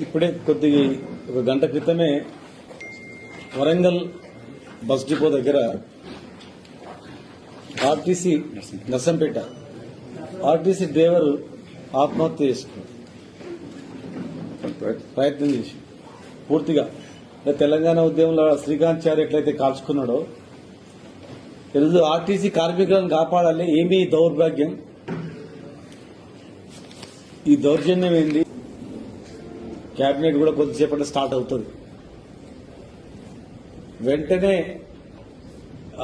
ఇప్పుడే ఒక గంట క్రితమే వరంగల్ బస్ డిపో దగ్గర ఆర్టీసీ నర్సంపేట ఆర్టీసీ డ్రైవర్ ఆత్మహత్య చేసుకున్నాడు. ప్రయత్నం చేసి పూర్తిగా తెలంగాణ ఉద్యమంలో శ్రీకాంత్ చారి ఎట్లయితే కాల్చుకున్నాడో ఈరోజు ఆర్టీసీ కార్మికులను కాపాడాలి. ఏమీ దౌర్భాగ్యం, ఈ దౌర్జన్యం ఏంది? కేబినెట్ కూడా కొద్దిసేపట్లో స్టార్ట్ అవుతుంది. వెంటనే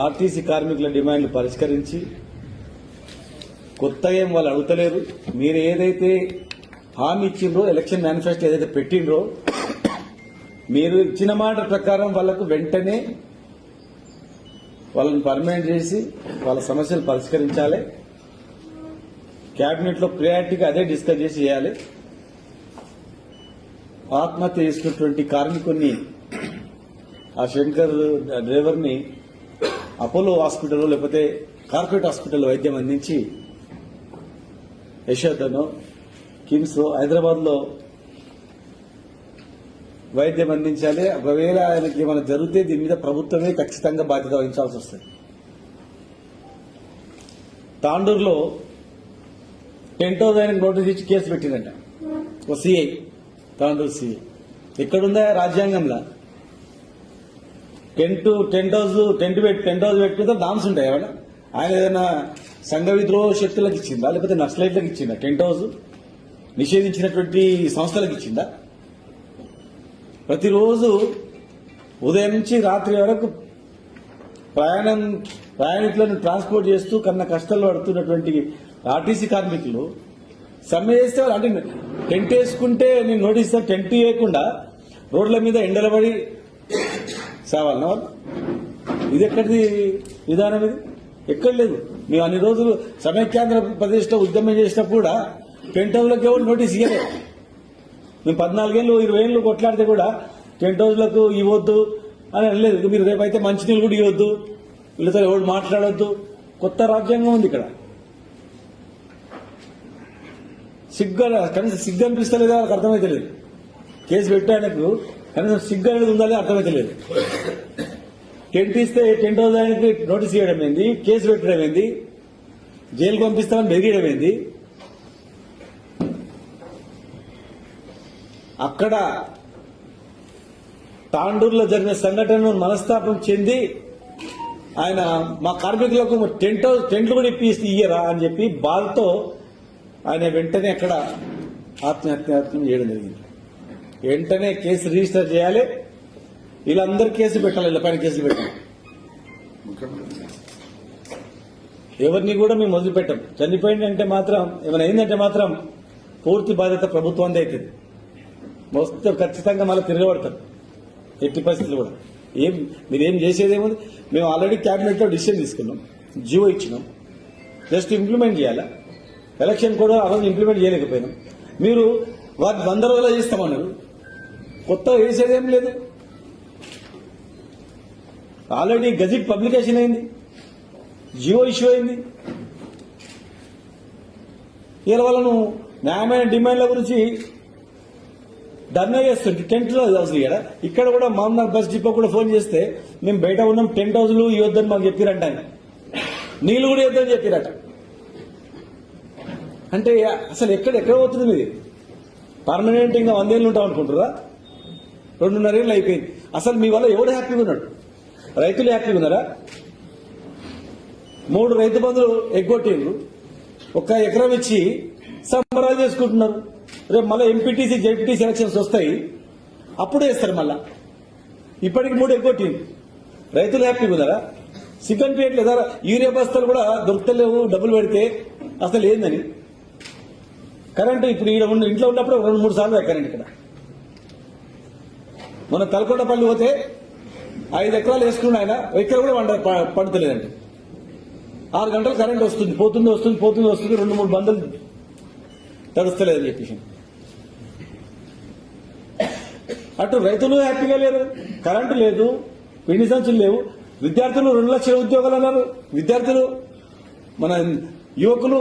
ఆర్టీసీ కార్మికుల డిమాండ్లు పరిష్కరించి, కొత్తగా ఏం వాళ్ళు అడుగుతలేరు. మీరు ఏదైతే హామీ ఇచ్చిండ్రో, ఎలక్షన్ మేనిఫెస్టో ఏదైతే పెట్టిండ్రో, మీరు ఇచ్చిన మాట ప్రకారం వాళ్లకు వెంటనే వాళ్ళని పర్మనెంట్ చేసి వాళ్ళ సమస్యలు పరిష్కరించాలి. కేబినెట్ లో ప్రియారిటీగా అదే డిస్కస్ చేసి చేయాలి. ఆత్మహత్య చేసుకున్నటువంటి కార్మికుడిని, ఆ శంకర్ డ్రైవర్ ని అపోలో హాస్పిటల్ లేకపోతే కార్పొరేట్ హాస్పిటల్ వైద్యం అందించి యశోదను కిమ్స్ హైదరాబాద్ లో వైద్యం అందించాలి. ఒకవేళ ఆయనకి ఏమైనా జరిగితే దీని మీద ప్రభుత్వమే ఖచ్చితంగా బాధ్యత వహించాల్సి వస్తుంది. తాండూరులో 10,000 ఆయనకు నోటీస్ ఇచ్చి కేసు పెట్టిందంట ఓ సిఐ, తాండూరు సిఐ. ఎక్కడుందా రాజ్యాంగంలో? టెంట్ హౌస్ పెట్టుకుంటే డాన్స్ ఉంటాయి. ఏమన్నా ఆయన ఏదైనా సంఘ విద్రోహ శక్తులకు ఇచ్చిందా, లేకపోతే నక్సలైట్లకు ఇచ్చిందా? టెంట్ హౌస్ నిషేధించినటువంటి సంస్థలకు ఇచ్చిందా? ప్రతిరోజు ఉదయం నుంచి రాత్రి వరకు ప్రయాణికులను ట్రాన్స్పోర్ట్ చేస్తూ కన్నా కష్టాలు పడుతున్నటువంటి ఆర్టీసీ కార్మికులు సమ్మె చేస్తే అంటే టెంట్ వేసుకుంటే నేను నోటీస్ ఇస్తాను, టెంట్ వేయకుండా రోడ్ల మీద ఎండలబడి సావాలన్నా వాళ్ళు? ఇది ఎక్కడిది విధానం? ఇది ఎక్కడ లేదు. మేము అన్ని రోజులు సమైక్యాంధ్రప్రదేశ్లో ఉద్యమం చేసినప్పుడు కూడా టెంట్ హౌస్లకు ఎవరు నోటీస్ ఇవ్వలేదు. మేము 14 ఏళ్ళు 20 ఏళ్ళు కొట్లాడితే కూడా టెంట్ హౌస్లకు ఇవ్వద్దు అని అనలేదు. మీరు రేపైతే మంచినీళ్ళు కూడా ఇవ్వద్దు, వీళ్ళతో ఎవరు మాట్లాడొద్దు. కొత్త రాజ్యాంగం ఉంది ఇక్కడ. కనీసం సిగ్గు అనిపిస్తలేదు, వాళ్ళకి అర్థమైతే లేదు. కేసు పెట్టానికి కనీసం సిగ్గు అనేది ఉందని అర్థమైతే లేదు. టెంట్ ఇస్తే టెంట్ హౌస్ ఆయనకి నోటీస్ ఇవ్వడం ఏంది, కేసు పెట్టడం ఏంది, జైలు పంపిస్తామని బెదిరియడం ఏంది? అక్కడ తాండూరులో జరిగిన సంఘటనను మనస్తాపం చెంది ఆయన మా కార్మికులకు టెంట్లు కూడా ఇయ్యరా అని చెప్పి బాధతో ఆయన వెంటనే అక్కడ ఆత్మహత్య చేయడం జరిగింది. వెంటనే కేసు రిజిస్టర్ చేయాలి. వీళ్ళందరూ కేసు పెట్టాలి, వీళ్ళ పైన కేసులు పెట్టాలి. ఎవరిని కూడా మేము వదిలిపెట్టాం. చనిపోయిందంటే మాత్రం, ఏమైనా అయిందంటే మాత్రం పూర్తి బాధ్యత ప్రభుత్వందే అవుతుంది. మొత్తం ఖచ్చితంగా మళ్ళీ తిరగబడతారు. ఎట్టి పరిస్థితులు కూడా మీరేం చేసేదేముంది? మేము ఆల్రెడీ క్యాబినెట్ లో డిసిషన్ తీసుకున్నాం, జియో ఇచ్చినాం, జస్ట్ ఇంప్లిమెంట్ చేయాలా. ఎలక్షన్ కూడా ఆ రోజు ఇంప్లిమెంట్ చేయలేకపోయినాం. మీరు వాటి 100 రోజులు చేస్తామన్నారు. కొత్తగా వేసేదేం లేదు. ఆల్రెడీ గజెట్ పబ్లికేషన్ అయింది, జియో ఇష్యూ అయింది. ఇలా వాళ్ళను న్యాయమైన డిమాండ్ల గురించి ధర్నా చేస్తుంది. టెంట్ హౌస్ ఇక్కడ కూడా మామూలు బస్ డిపో కూడా ఫోన్ చేస్తే మేము బయట ఉన్నాం, టెంట్ హౌస్లు ఇవ్వద్దని మాకు చెప్పిరంట. ఆయన నీళ్లు కూడా ఇవ్వద్దని చెప్పిరట. అంటే అసలు ఎక్కడ పోతుంది మీది? పర్మనెంట్ ఇంకా 100 ఏళ్ళు ఉంటాం అనుకుంటారా? 2.5 ఏళ్ళు అయిపోయింది. అసలు మీ వల్ల ఎవడు హ్యాపీగా ఉన్నాడు? రైతులు హ్యాపీగా ఉన్నారా? 3 రైతు బంధులు ఎగ్గొట్టిండ్రు, 1 ఎకరం ఇచ్చి సంబరాలు చేసుకుంటున్నారు. రేపు మళ్ళీ ఎంపీటీసీ జెడ్పీటీసీ ఎలక్షన్స్ వస్తాయి, అప్పుడు వేస్తారు మళ్ళా. ఇప్పటికి 3 ఎగ్గొట్టింది. రైతులు హ్యాపీగా ఉన్నారా? సిగ్గన్ పేయట్లేదా? యూరియా బస్తాలు కూడా దొరుకుతలేవు డబ్బులు పెడితే అసలు ఏందని. కరెంటు ఇప్పుడు ఇంట్లో ఉన్నప్పుడు 2-3 సార్లు కరెంట్ ఇక్కడ. మొన్న తలకొండపల్లి పోతే 5 ఎకరాలు వేసుకున్న ఆయన ఎక్కడ కూడా పడుతలేదండి. 6 గంటలు కరెంట్ వస్తుంది, పోతుంది 2-3 బందలు తడుస్తలేదని చెప్పేసి. అటు రైతులు హ్యాపీగా లేరు, కరెంటు లేదు, పిండి సంచులు లేవు. విద్యార్థులు 2 లక్షల ఉద్యోగాలు అన్నారు. విద్యార్థులు మన యువకులు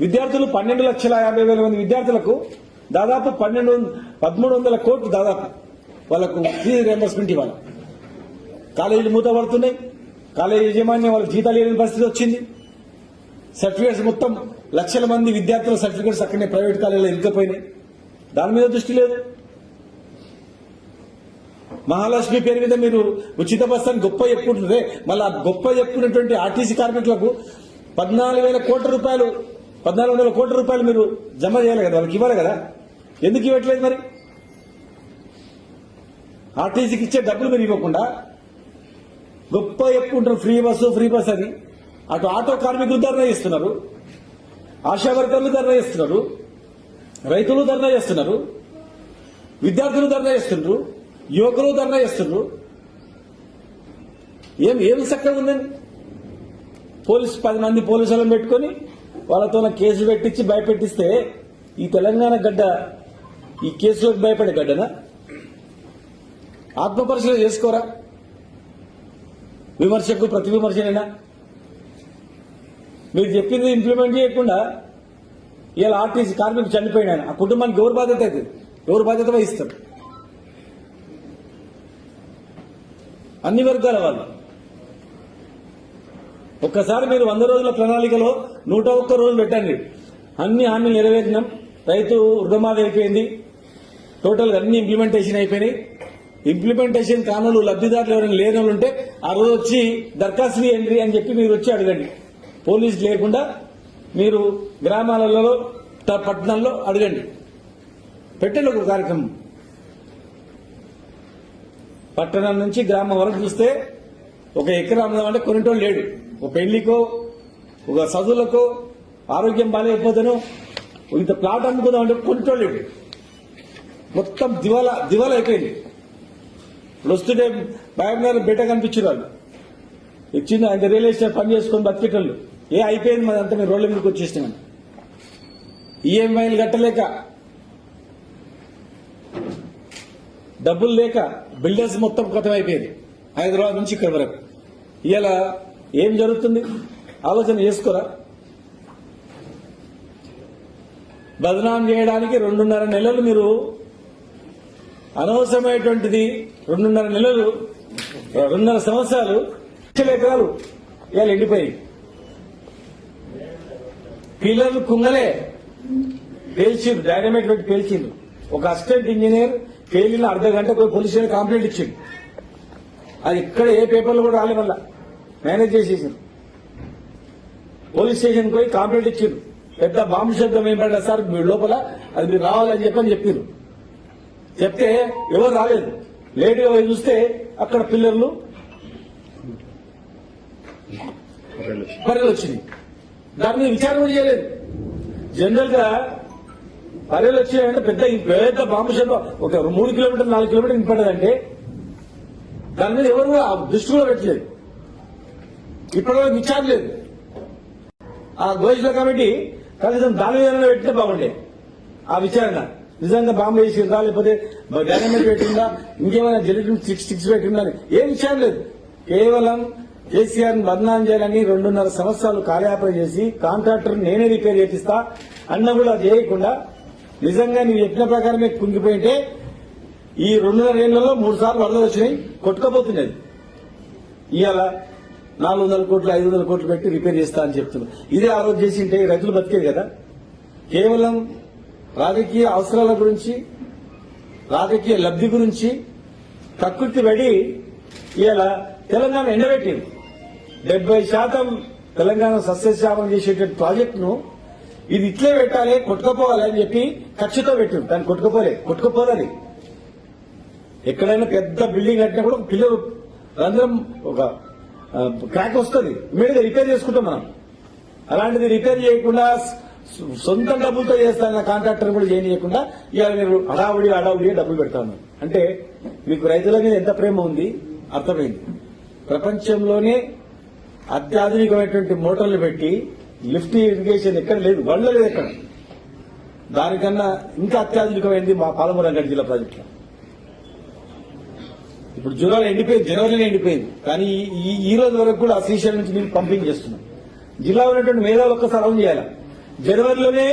విద్యార్థులు 12,50,000 మంది విద్యార్థులకు దాదాపు 1300 కోట్లు దాదాపు వాళ్ళకు ఫీజు రియంబర్స్మెంట్ ఇవ్వాలి. కాలేజీలు మూతపడుతున్నాయి, కాలేజీ యజమాన్యం వాళ్ళకి జీతాలు లేని పరిస్థితి వచ్చింది. సర్టిఫికేట్స్ మొత్తం లక్షల మంది విద్యార్థుల సర్టిఫికేట్స్ అక్కడనే ప్రైవేట్ కాలేజీలో ఇరుక్కుపోయినాయి. దాని మీద దృష్టి లేదు. మహాలక్ష్మి పేరు మీద మీరు ఉచిత బస్సు అని గొప్ప చెప్పుకుంటున్నారే, మళ్ళీ ఆ గొప్ప చెప్పుకున్నటువంటి ఆర్టీసీ కార్మికులకు 14,000 కోట్ల రూపాయలు మీరు జమ చేయాలి కదా, వాళ్ళకి ఇవ్వాలి కదా. ఎందుకు ఇవ్వట్లేదు మరి? ఆర్టీసీకి ఇచ్చే డబ్బులు మీరు ఇవ్వకుండా గొప్ప చెప్పుకుంటారు ఫ్రీ బస్సు అని. అటు ఆటో కార్మికులు ధర్నా చేస్తున్నారు, ఆశా వర్కర్లు ధర్నా చేస్తున్నారు, రైతులు ధర్నా చేస్తున్నారు, విద్యార్థులు ధర్నా చేస్తున్నారు, యువకులు ధర్నా చేస్తున్నారు. ఏం చక్కగా ఉందండి? 10 మంది పోలీసులను పెట్టుకుని వాళ్ళతో కేసు పెట్టించి భయపెట్టిస్తే ఈ తెలంగాణ గడ్డ ఈ కేసులకు భయపడే గడ్డనా? ఆత్మపరిశీలన చేసుకోరా? విమర్శకు ప్రతి విమర్శనైనా మీరు చెప్పింది ఇంప్లిమెంట్ చేయకుండా ఇలా ఆర్టీసీ కార్మికులు చనిపోయినా ఆ కుటుంబానికి ఎవరు బాధ్యత అవుతుంది? ఎవరు బాధ్యత వహిస్తారు? అన్ని వర్గాల వాళ్ళు. ఒక్కసారి మీరు 100 రోజుల ప్రణాళికలో 101 రోజులు పెట్టండి. అన్ని హామీలు నెరవేర్చినాం, రైతు రుణమాఫీ అయిపోయింది, టోటల్ అన్ని ఇంప్లిమెంటేషన్ అయిపోయినాయి. ఇంప్లిమెంటేషన్ కానులు లబ్దిదారులు ఎవరైనా లేని వాళ్ళు ఉంటే ఆ రోజు వచ్చి దరఖాస్తు ఇవ్వండి అని చెప్పి మీరు వచ్చి అడగండి. పోలీసు లేకుండా మీరు గ్రామాలలో పట్టణాల్లో అడగండి, పెట్టండి ఒక కార్యక్రమం. పట్టణం నుంచి గ్రామం వరకు చూస్తే ఒక ఎకరా అమ్ముదామంటే కొనేటోళ్ళు లేడు. ఒక పెళ్లికో ఒక చదువులకో ఆరోగ్యం బాగాలేకపోతేనో ఇంత ప్లాట్ అమ్ముకుందామంటే కొనేటోళ్ళు లేడు. మొత్తం దివాలా అయిపోయింది. ఇప్పుడు వస్తుంటే భయం బెట్ట కనిపించారు వాళ్ళు ఇచ్చింది ఆయన రియల్ ఎస్టేట్ పని చేసుకొని బతికేటోళ్ళు. అయిపోయింది మరి అంతా మీరు రోడ్ల మీదకి వచ్చేసినామని. ఈఎంఐలు కట్టలేక, డబ్బులు లేక బిల్డర్స్ మొత్తం కథం అయిపోయింది హైదరాబాద్ నుంచి ఇక్కడ వరకు. ఇలా ఏం జరుగుతుంది ఆలోచన చేసుకోరా? బదనాం చేయడానికి 2.5 నెలలు మీరు అనవసరమైనటువంటిది 2.5 నెలలు 2.5 సంవత్సరాలు లక్షల ఎకరాలు ఇవాళ ఎండిపోయి పిల్లలు కుంగలే పేల్చిండు, డైనమైట్ పెట్టి పేల్చిండు. ఒక అసిస్టెంట్ ఇంజనీర్ పేలిన అర్ధ గంట పోలీస్ స్టేషన్ కంప్లైంట్ ఇచ్చిండు. అది ఇక్కడ ఏ పేపర్లు కూడా రాలే, వల్ల మేనేజ్ చేసేసారు. పోలీస్ స్టేషన్ పోయి కంప్లైంట్ ఇచ్చిండు. పెద్ద బాంబు శబ్దం ఏం పడ్డా సార్ మీ లోపల, అది మీరు రావాలని చెప్పారు. చెప్తే ఎవరు రాలేదు. లేటుగా పోయి చూస్తే అక్కడ పిల్లర్లు పర్యలు వచ్చింది. దాని మీద విచారణ కూడా చేయలేదు. జనరల్ గా పర్యలు వచ్చాయంటే పెద్ద బాంబు శబ్దం ఒక 3 కిలోమీటర్లు 4 కిలోమీటర్లు వినపడ్డదంటే దాని మీద ఎవరు దృష్టి కూడా పెట్టలేదు. ఇప్పటివరకు విచారణ లేదు. ఆ గోయిస్ల కమిటీ కనీసం దాని మీద పెట్టితే బాగుండే. ఆ విచారణ నిజంగా బాంబు వేసిందా లేకపోతే డైనమైట్ పెట్టిందా ఇంకేమైనా జెలిటిన్ స్టిక్స్ పెట్టిందా అని ఏం విచారణ లేదు. కేవలం కేసీఆర్ ని బదనాం చేయాలని 2.5 సంవత్సరాలు కార్యాపన చేసి కాంట్రాక్టర్ నేనే రిపేర్ చేపిస్తా అన్న కూడా చేయకుండా నిజంగా నీవు చెప్పిన ప్రకారమే కుంగిపోయింటే ఈ 2.5 ఏళ్లలో 3 సార్లు వరదలు వచ్చినాయి, కొట్టుకోబోతున్నది. ఇవాళ 400 కోట్లు 500 కోట్లు పెట్టి రిపేర్ చేస్తా అని చెప్తున్నారు. ఇదే ఆ రోజు చేసింటే రైతులు బతికేది కదా. కేవలం రాజకీయ అవసరాల గురించి, రాజకీయ లబ్ధి గురించి కక్కుర్తి పడి ఇవాళ తెలంగాణ ఎండబెట్టింది. 70% తెలంగాణ సస్యశ్యామం చేసేటువంటి ప్రాజెక్టును ఇది ఇట్లే పెట్టాలి, కొట్టుకుపోవాలి అని చెప్పి ఖర్చుతో పెట్టింది. దాన్ని కొట్టుకుపోవాలి. ఎక్కడైనా పెద్ద బిల్డింగ్ కట్టినా కూడా ఒక పిల్లలు రంధ్రం ఒక క్రాక్ వస్తుంది, ఇమీడియట్గా రిపేర్ చేసుకుంటాం మనం. అలాంటిది రిపేర్ చేయకుండా సొంత డబ్బులతో చేస్తాన కాంట్రాక్టర్ కూడా చేయకుండా ఇవాళ మీరు అడావుడి డబ్బులు పెడతాను అంటే మీకు రైతుల మీద ఎంత ప్రేమ ఉంది అర్థమైంది. ప్రపంచంలోనే అత్యాధునికమైనటువంటి మోటార్లు పెట్టి లిఫ్ట్ ఇరిగేషన్ ఎక్కడ లేదు, వరల్డ్ లేదు ఎక్కడ. దానికన్నా ఇంకా అత్యాధునికమైంది మా పాలమూరు రంగారెడ్డి జిల్లా ప్రాజెక్టులో. ఇప్పుడు జనవరిలో ఎండిపోయింది, కానీ ఈ రోజు వరకు కూడా శ్రీశైలం నుంచి నీళ్లు పంపింగ్ చేస్తున్నాం. జిల్లా ఉన్నటువంటి మేధావులు ఒక్కసారి అవును చేయాలి. జనవరిలోనే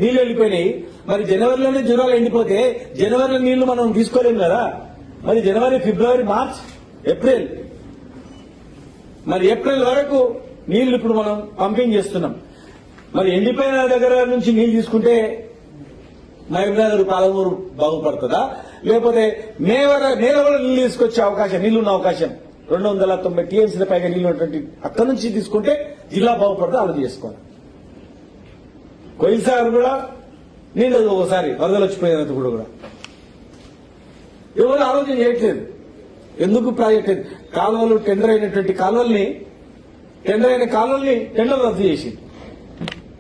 నీళ్లు వెళ్ళిపోయినాయి, మరి జనవరిలోనే జూరాలు ఎండిపోతే జనవరిలో నీళ్లు మనం తీసుకోలేము కదా. మరి జనవరి, ఫిబ్రవరి, మార్చ్, ఏప్రిల్, మరి ఏప్రిల్ వరకు నీళ్లు ఇప్పుడు మనం పంపింగ్ చేస్తున్నాం. మరి ఎండిపోయిన దగ్గర నుంచి నీళ్లు తీసుకుంటే మహబూబ్నగర్, పాలమూరు బాగుపడుతుందా, లేకపోతే మేలో కూడా నీళ్లు తీసుకొచ్చే అవకాశం, నీళ్లున్న అవకాశం 290 టీఎంసీల పైగా నీళ్లు ఉన్నటువంటి అక్కడి నుంచి తీసుకుంటే జిల్లా బాగుపడుతుంది, ఆలోచన చేసుకోవాలి. కొయిల్సాగర్ కూడా నీళ్ళు ఒకసారి వరదలు వచ్చిపోయినంత కూడా ఎవరు ఆలోచన చేయట్లేదు. ఎందుకు ప్రాజెక్ట్ కాలువలు టెండర్ అయినటువంటి కాలువల్ని టెండర్ రద్దు చేసి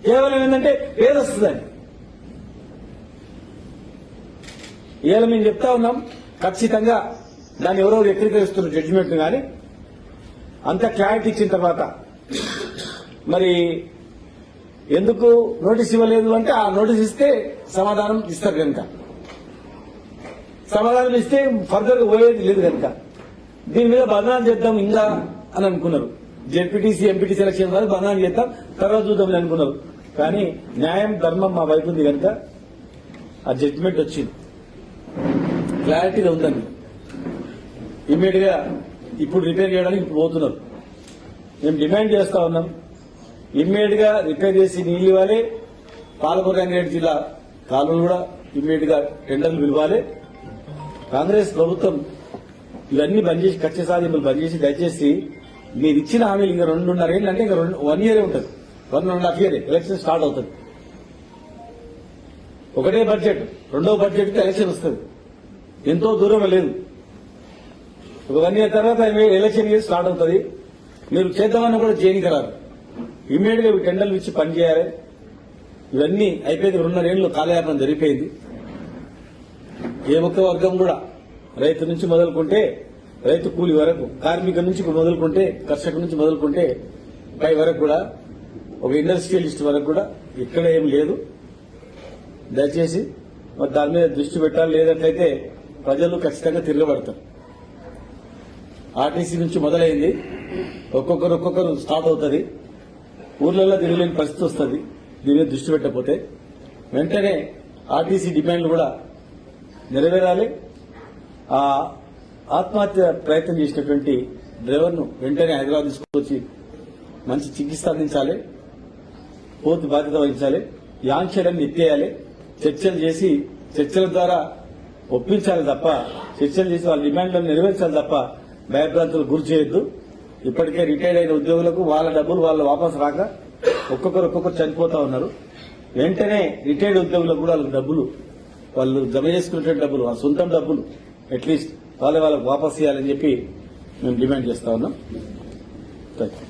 కేవలం ఏంటంటే పేదొస్తుందని. ఇవాళ మేము చెప్తా ఉన్నాం, ఖచ్చితంగా దాన్ని ఎవరో వ్యక్తీకరిస్తున్న జడ్జిమెంట్ కానీ అంత క్లారిటీ ఇచ్చిన తర్వాత మరి ఎందుకు నోటీస్ ఇవ్వలేదు అంటే ఆ నోటీస్ ఇస్తే సమాధానం ఇస్తారు కనుక, సమాధానం ఇస్తే ఫర్దర్ గా పోయేది లేదు కనుక దీని మీద బదనాలు చేద్దాం ఇంకా అని అనుకున్నారు. జెడ్పీటీసీ, ఎంపీటీసీ ఎలక్షన్ వరకు బదనాలు చేద్దాం, తర్వాత చూద్దామని అనుకున్నారు. కానీ న్యాయం, ధర్మం మా వైపు ఉంది కనుక ఆ జడ్జిమెంట్ వచ్చింది, క్లారిటీగా ఉందండి. ఇమ్మీడియట్ గా ఇప్పుడు రిపేర్ చేయడానికి ఇప్పుడు పోతున్నారు. మేము డిమాండ్ చేస్తా ఉన్నాం, ఇమ్మీడియట్ గా రిపేర్ చేసి నీళ్లు ఇవ్వాలి. పాలమూరు రంగారెడ్డి జిల్లా కాలువలు కూడా ఇమ్మీడియట్ గా టెండర్లు పిలవాలి. కాంగ్రెస్ ప్రభుత్వం ఇవన్నీ బంద్ చేసి, కక్ష సాధింపులు బంద్ చేసి దయచేసి మీరు ఇచ్చిన హామీలు ఇంకా 2.5 ఏళ్ళు అంటే ఇంకా 1 ఇయరే ఉంటుంది, 1.5 ఇయర్ ఎలక్షన్ స్టార్ట్ అవుతుంది. ఒకటే బడ్జెట్, రెండో బడ్జెట్ ఎలక్షన్ వస్తుంది, ఎంతో దూరం లేదు. ఒక 1 ఇయర్ తర్వాత ఎలక్షన్ ఇయర్ స్టార్ట్ అవుతుంది. మీరు చేద్దామని కూడా చేయనికరారు. ఇమ్మీడియట్ గా టెండర్లు ఇచ్చి పనిచేయాలి. ఇవన్నీ అయిపోయింది, 2.5 ఏళ్ళు కాలయాపన జరిగిపోయింది. ఏ ఒక్క వర్గం కూడా రైతు నుంచి మొదలుకుంటే రైతు కూలి వరకు, కార్మిక నుంచి మొదలుకుంటే, కర్షకు నుంచి మొదలుకుంటే పై వరకు కూడా, ఒక ఇండస్ట్రియలిస్ట్ వరకు కూడా ఇక్కడ ఏం లేదు. దయచేసి మరి దాని మీద దృష్టి పెట్టాలి, లేదంటైతే ప్రజలు ఖచ్చితంగా తిరగబడతారు. ఆర్టీసీ నుంచి మొదలైంది, ఒక్కొక్కరు స్టార్ట్ అవుతుంది, ఊర్లలో తిరగలేని పరిస్థితి వస్తుంది. దీని మీద దృష్టి పెట్టకపోతే వెంటనే ఆర్టీసీ డిమాండ్లు కూడా నెరవేరాలి. ఆ ఆత్మహత్య ప్రయత్నం చేసినటువంటి డ్రైవర్ను వెంటనే హైదరాబాద్ తీసుకొచ్చి మంచి చికిత్స అందించాలి, పూర్తి బాధ్యత వహించాలి, ఈ ఆంక్షలన్నీ ఎత్తేయాలి, చర్చలు చేసి చర్చల ద్వారా ఒప్పించాలి తప్ప, చర్చలు చేసి వాళ్ళ డిమాండ్లను నెరవేర్చాలి తప్ప భయభ్రాంతులు గురి చేయొద్దు. ఇప్పటికే రిటైర్డ్ అయిన ఉద్యోగులకు వాళ్ళ డబ్బులు వాళ్ళు వాపసు రాక ఒక్కొక్కరు చనిపోతా ఉన్నారు. వెంటనే రిటైర్డ్ ఉద్యోగులకు కూడా వాళ్ళకి డబ్బులు, వాళ్ళు జమ చేసుకునేటువంటి డబ్బులు, వాళ్ళ సొంతం డబ్బులు అట్లీస్ట్ వాళ్ళకి వాపసు చేయాలని చెప్పి మేము డిమాండ్ చేస్తా ఉన్నాం. Thank you.